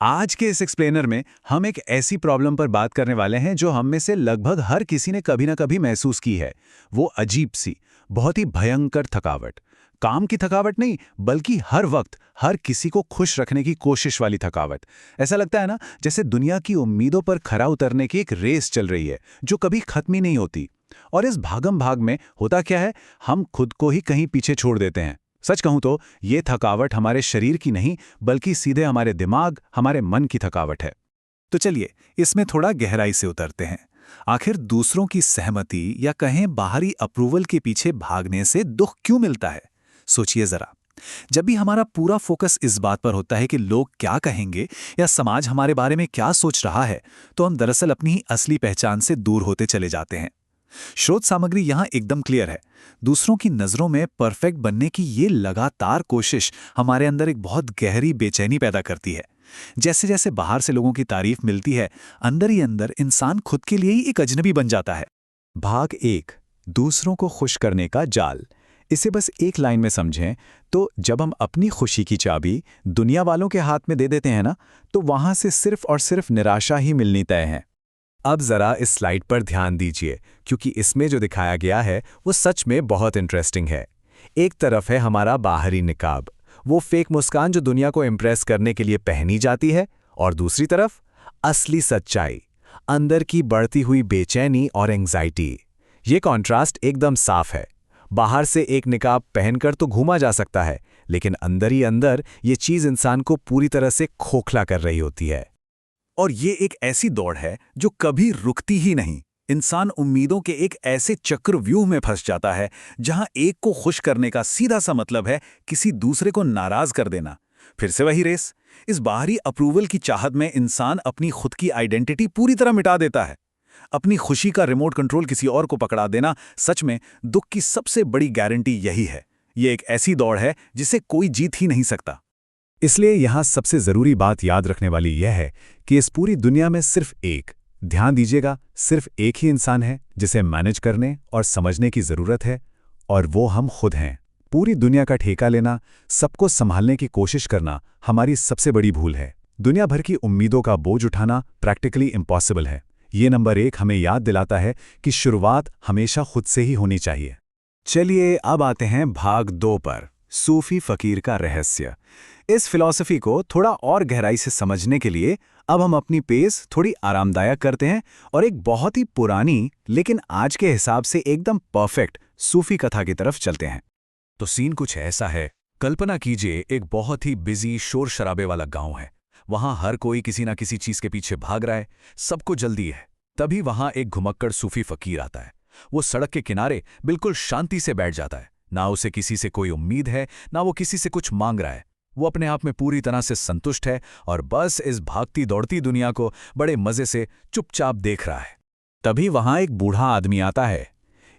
आज के इस एक्सप्लेनर में हम एक ऐसी प्रॉब्लम पर बात करने वाले हैं जो हम में से लगभग हर किसी ने कभी ना कभी महसूस की है। वो अजीब सी, बहुत ही भयंकर थकावट। काम की थकावट नहीं, बल्कि हर वक्त हर किसी को खुश रखने की कोशिश वाली थकावट। ऐसा लगता है ना, जैसे दुनिया की उम्मीदों पर खरा उतरने की एक रेस चल रही है जो कभी खत्म ही नहीं होती। और इस भागम भाग में होता क्या है, हम खुद को ही कहीं पीछे छोड़ देते हैं। सच कहूं तो ये थकावट हमारे शरीर की नहीं, बल्कि सीधे हमारे दिमाग, हमारे मन की थकावट है। तो चलिए इसमें थोड़ा गहराई से उतरते हैं। आखिर दूसरों की सहमति या कहें बाहरी अप्रूवल के पीछे भागने से दुख क्यों मिलता है? सोचिए जरा। जब भी हमारा पूरा फोकस इस बात पर होता है कि लोग क्या कहेंगे या समाज हमारे बारे में क्या सोच रहा है, तो हम दरअसल अपनी ही असली पहचान से दूर होते चले जाते हैं। शोध सामग्री यहां एकदम क्लियर है। दूसरों की नजरों में परफेक्ट बनने की ये लगातार कोशिश हमारे अंदर एक बहुत गहरी बेचैनी पैदा करती है। जैसे जैसे बाहर से लोगों की तारीफ मिलती है, अंदर ही अंदर इंसान खुद के लिए ही एक अजनबी बन जाता है। भाग 1, दूसरों को खुश करने का जाल। इसे बस एक लाइन में समझें तो जब हम अपनी खुशी की चाबी दुनिया वालों के हाथ में दे देते हैं ना, तो वहां से सिर्फ और सिर्फ निराशा ही मिलनी तय है। अब जरा इस स्लाइड पर ध्यान दीजिए, क्योंकि इसमें जो दिखाया गया है वो सच में बहुत इंटरेस्टिंग है। एक तरफ है हमारा बाहरी निकाब, वो फेक मुस्कान जो दुनिया को इम्प्रेस करने के लिए पहनी जाती है, और दूसरी तरफ असली सच्चाई, अंदर की बढ़ती हुई बेचैनी और एंग्जाइटी। ये कॉन्ट्रास्ट एकदम साफ है। बाहर से एक निकाब पहनकर तो घूमा जा सकता है, लेकिन अंदर ही अंदर ये चीज़ इंसान को पूरी तरह से खोखला कर रही होती है। और ये एक ऐसी दौड़ है जो कभी रुकती ही नहीं। इंसान उम्मीदों के एक ऐसे चक्रव्यूह में फंस जाता है जहां एक को खुश करने का सीधा सा मतलब है किसी दूसरे को नाराज कर देना। फिर से वही रेस। इस बाहरी अप्रूवल की चाहत में इंसान अपनी खुद की आइडेंटिटी पूरी तरह मिटा देता है। अपनी खुशी का रिमोट कंट्रोल किसी और को पकड़ा देना सच में दुख की सबसे बड़ी गारंटी यही है। ये एक ऐसी दौड़ है जिसे कोई जीत ही नहीं सकता। इसलिए यहां सबसे जरूरी बात याद रखने वाली यह है कि इस पूरी दुनिया में सिर्फ एक, ध्यान दीजिएगा, सिर्फ एक ही इंसान है जिसे मैनेज करने और समझने की जरूरत है, और वो हम खुद हैं। पूरी दुनिया का ठेका लेना, सबको संभालने की कोशिश करना हमारी सबसे बड़ी भूल है। दुनिया भर की उम्मीदों का बोझ उठाना प्रैक्टिकली इम्पॉसिबल है। ये नंबर 1 हमें याद दिलाता है कि शुरुआत हमेशा खुद से ही होनी चाहिए। चलिए अब आते हैं भाग 2 पर, सूफी फकीर का रहस्य। इस फिलॉसफी को थोड़ा और गहराई से समझने के लिए अब हम अपनी पेस थोड़ी आरामदायक करते हैं और एक बहुत ही पुरानी लेकिन आज के हिसाब से एकदम परफेक्ट सूफी कथा की तरफ चलते हैं। तो सीन कुछ ऐसा है। कल्पना कीजिए एक बहुत ही बिजी शोर शराबे वाला गांव है। वहां हर कोई किसी ना किसी चीज के पीछे भाग रहा है, सबको जल्दी है। तभी वहां एक घुमक्कड़ सूफी फकीर आता है। वो सड़क के किनारे बिल्कुल शांति से बैठ जाता है। ना उसे किसी से कोई उम्मीद है, ना वो किसी से कुछ मांग रहा है। वो अपने आप में पूरी तरह से संतुष्ट है और बस इस भागती दौड़ती दुनिया को बड़े मजे से चुपचाप देख रहा है। तभी वहां एक बूढ़ा आदमी आता है।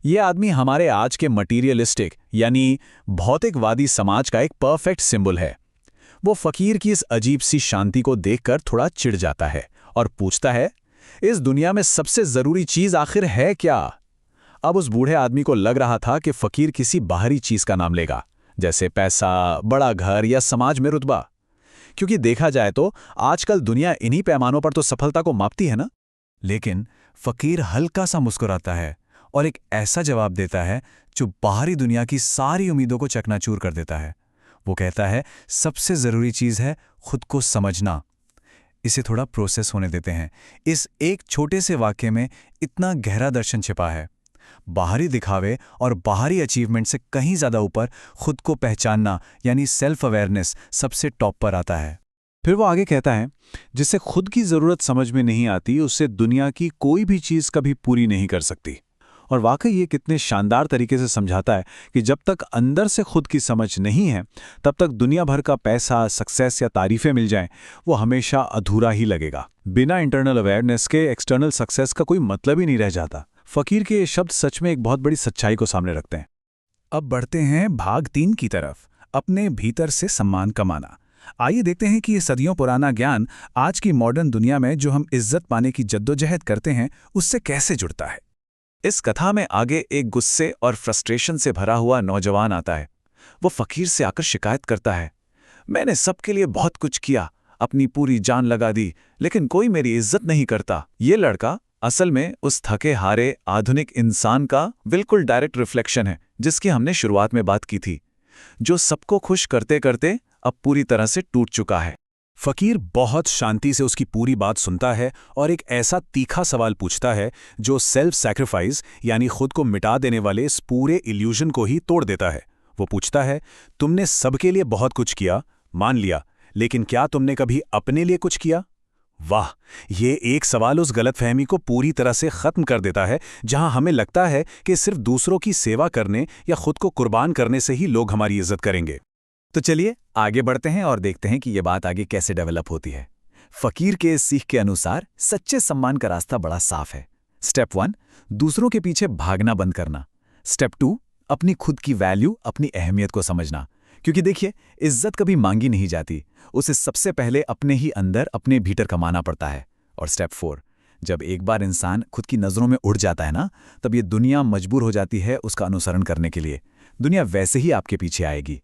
ये आदमी हमारे आज के मटीरियलिस्टिक यानी भौतिकवादी समाज का एक परफेक्ट सिंबल है। वो फकीर की इस अजीब सी शांति को देखकर थोड़ा चिढ़ जाता है और पूछता है, इस दुनिया में सबसे जरूरी चीज आखिर है क्या? अब उस बूढ़े आदमी को लग रहा था कि फकीर किसी बाहरी चीज का नाम लेगा, जैसे पैसा, बड़ा घर या समाज में रुतबा। क्योंकि देखा जाए तो आजकल दुनिया इन्हीं पैमानों पर तो सफलता को मापती है ना। लेकिन फकीर हल्का सा मुस्कुराता है और एक ऐसा जवाब देता है जो बाहरी दुनिया की सारी उम्मीदों को चकनाचूर कर देता है। वो कहता है, सबसे जरूरी चीज है खुद को समझना। इसे थोड़ा प्रोसेस होने देते हैं। इस एक छोटे से वाक्य में इतना गहरा दर्शन छिपा है। बाहरी दिखावे और बाहरी अचीवमेंट से कहीं ज्यादा ऊपर खुद को पहचानना यानी सेल्फ अवेयरनेस सबसे टॉप पर आता है। फिर वो आगे कहता है, जिसे खुद की जरूरत समझ में नहीं आती उससे दुनिया की कोई भी चीज कभी पूरी नहीं कर सकती। और वाकई ये कितने शानदार तरीके से समझाता है कि जब तक अंदर से खुद की समझ नहीं है, तब तक दुनिया भर का पैसा, सक्सेस या तारीफें मिल जाएं, वो हमेशा अधूरा ही लगेगा। बिना इंटरनल अवेयरनेस के एक्सटर्नल सक्सेस का कोई मतलब ही नहीं रह जाता। फकीर के ये शब्द सच में एक बहुत बड़ी सच्चाई को सामने रखते हैं। अब बढ़ते हैं भाग 3 की तरफ, अपने भीतर से सम्मान कमाना। आइए देखते हैं कि ये सदियों पुराना ज्ञान आज की मॉडर्न दुनिया में जो हम इज्जत पाने की जद्दोजहद करते हैं उससे कैसे जुड़ता है। इस कथा में आगे एक गुस्से और फ्रस्ट्रेशन से भरा हुआ नौजवान आता है। वो फकीर से आकर शिकायत करता है, मैंने सबके लिए बहुत कुछ किया, अपनी पूरी जान लगा दी, लेकिन कोई मेरी इज्जत नहीं करता। ये लड़का असल में उस थके हारे आधुनिक इंसान का बिल्कुल डायरेक्ट रिफ्लेक्शन है जिसकी हमने शुरुआत में बात की थी, जो सबको खुश करते करते अब पूरी तरह से टूट चुका है। फकीर बहुत शांति से उसकी पूरी बात सुनता है और एक ऐसा तीखा सवाल पूछता है जो सेल्फ सैक्रिफाइस यानी खुद को मिटा देने वाले इस पूरे इल्यूजन को ही तोड़ देता है। वो पूछता है, तुमने सबके लिए बहुत कुछ किया, मान लिया, लेकिन क्या तुमने कभी अपने लिए कुछ किया? वाह, ये एक सवाल उस गलतफहमी को पूरी तरह से खत्म कर देता है जहां हमें लगता है कि सिर्फ दूसरों की सेवा करने या खुद को कुर्बान करने से ही लोग हमारी इज्जत करेंगे। तो चलिए आगे बढ़ते हैं और देखते हैं कि ये बात आगे कैसे डेवलप होती है। फकीर के इस सीख के अनुसार सच्चे सम्मान का रास्ता बड़ा साफ है। स्टेप 1, दूसरों के पीछे भागना बंद करना। स्टेप 2, अपनी खुद की वैल्यू, अपनी अहमियत को समझना। क्योंकि देखिए, इज्जत कभी मांगी नहीं जाती, उसे सबसे पहले अपने ही अंदर, अपने भीतर कमाना पड़ता है। और स्टेप 4, जब एक बार इंसान खुद की नज़रों में उड़ जाता है ना, तब ये दुनिया मजबूर हो जाती है उसका अनुसरण करने के लिए। दुनिया वैसे ही आपके पीछे आएगी।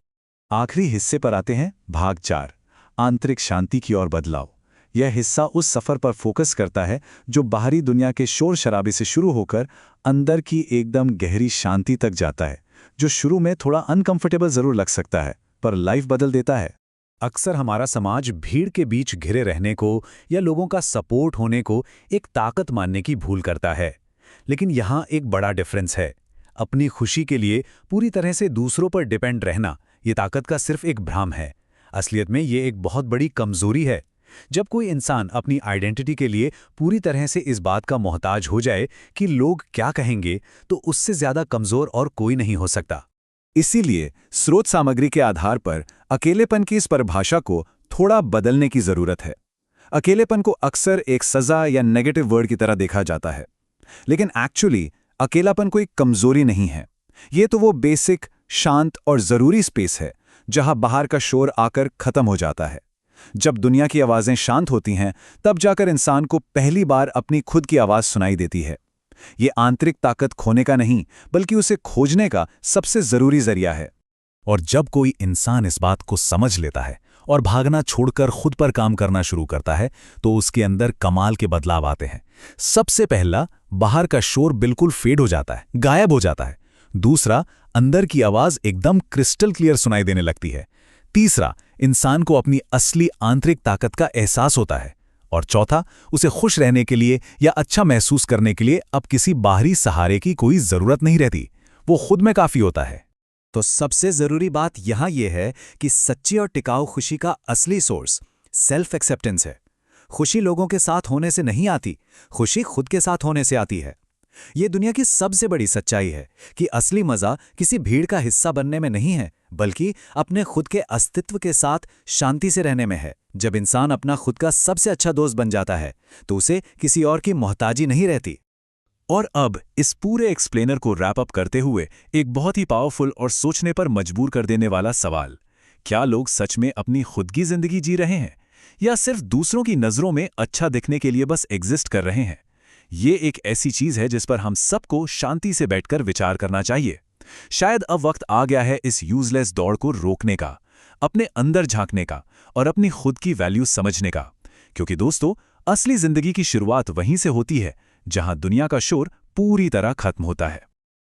आखिरी हिस्से पर आते हैं, भाग 4, आंतरिक शांति की ओर बदलाव। यह हिस्सा उस सफ़र पर फोकस करता है जो बाहरी दुनिया के शोर शराबे से शुरू होकर अंदर की एकदम गहरी शांति तक जाता है, जो शुरू में थोड़ा अनकंफर्टेबल ज़रूर लग सकता है पर लाइफ बदल देता है। अक्सर हमारा समाज भीड़ के बीच घिरे रहने को या लोगों का सपोर्ट होने को एक ताकत मानने की भूल करता है, लेकिन यहाँ एक बड़ा डिफरेंस है। अपनी खुशी के लिए पूरी तरह से दूसरों पर डिपेंड रहना ये ताकत का सिर्फ एक भ्रम है। असलियत में ये एक बहुत बड़ी कमजोरी है। जब कोई इंसान अपनी आइडेंटिटी के लिए पूरी तरह से इस बात का मोहताज हो जाए कि लोग क्या कहेंगे, तो उससे ज्यादा कमजोर और कोई नहीं हो सकता। इसीलिए स्रोत सामग्री के आधार पर अकेलेपन की इस परिभाषा को थोड़ा बदलने की जरूरत है। अकेलेपन को अक्सर एक सजा या नेगेटिव वर्ड की तरह देखा जाता है, लेकिन एक्चुअली अकेलापन कोई कमजोरी नहीं है। ये तो वो बेसिक, शांत और जरूरी स्पेस है जहां बाहर का शोर आकर खत्म हो जाता है। जब दुनिया की आवाजें शांत होती हैं, तब जाकर इंसान को पहली बार अपनी खुद की आवाज सुनाई देती है। ये आंतरिक ताकत खोने का नहीं, बल्कि उसे खोजने का सबसे जरूरी जरिया है। और जब कोई इंसान इस बात को समझ लेता है और भागना छोड़कर खुद पर काम करना शुरू करता है, तो उसके अंदर कमाल के बदलाव आते हैं। सबसे पहला, बाहर का शोर बिल्कुल फेड हो जाता है, गायब हो जाता है। दूसरा, अंदर की आवाज एकदम क्रिस्टल क्लियर सुनाई देने लगती है। तीसरा, इंसान को अपनी असली आंतरिक ताकत का एहसास होता है। और चौथा, उसे खुश रहने के लिए या अच्छा महसूस करने के लिए अब किसी बाहरी सहारे की कोई जरूरत नहीं रहती, वो खुद में काफी होता है। तो सबसे जरूरी बात यहां यह है कि सच्ची और टिकाऊ खुशी का असली सोर्स सेल्फ एक्सेप्टेंस है। खुशी लोगों के साथ होने से नहीं आती, खुशी खुद के साथ होने से आती है। ये दुनिया की सबसे बड़ी सच्चाई है कि असली मजा किसी भीड़ का हिस्सा बनने में नहीं है, बल्कि अपने खुद के अस्तित्व के साथ शांति से रहने में है। जब इंसान अपना खुद का सबसे अच्छा दोस्त बन जाता है, तो उसे किसी और की मोहताजी नहीं रहती। और अब इस पूरे एक्सप्लेनर को रैप अप करते हुए एक बहुत ही पावरफुल और सोचने पर मजबूर कर देने वाला सवाल, क्या लोग सच में अपनी खुद की जिंदगी जी रहे हैं या सिर्फ दूसरों की नजरों में अच्छा दिखने के लिए बस एग्जिस्ट कर रहे हैं? ये एक ऐसी चीज है जिस पर हम सबको शांति से बैठकर विचार करना चाहिए। शायद अब वक्त आ गया है इस यूजलेस दौड़ को रोकने का, अपने अंदर झांकने का और अपनी खुद की वैल्यू समझने का। क्योंकि दोस्तों, असली जिंदगी की शुरुआत वहीं से होती है जहां दुनिया का शोर पूरी तरह खत्म होता है।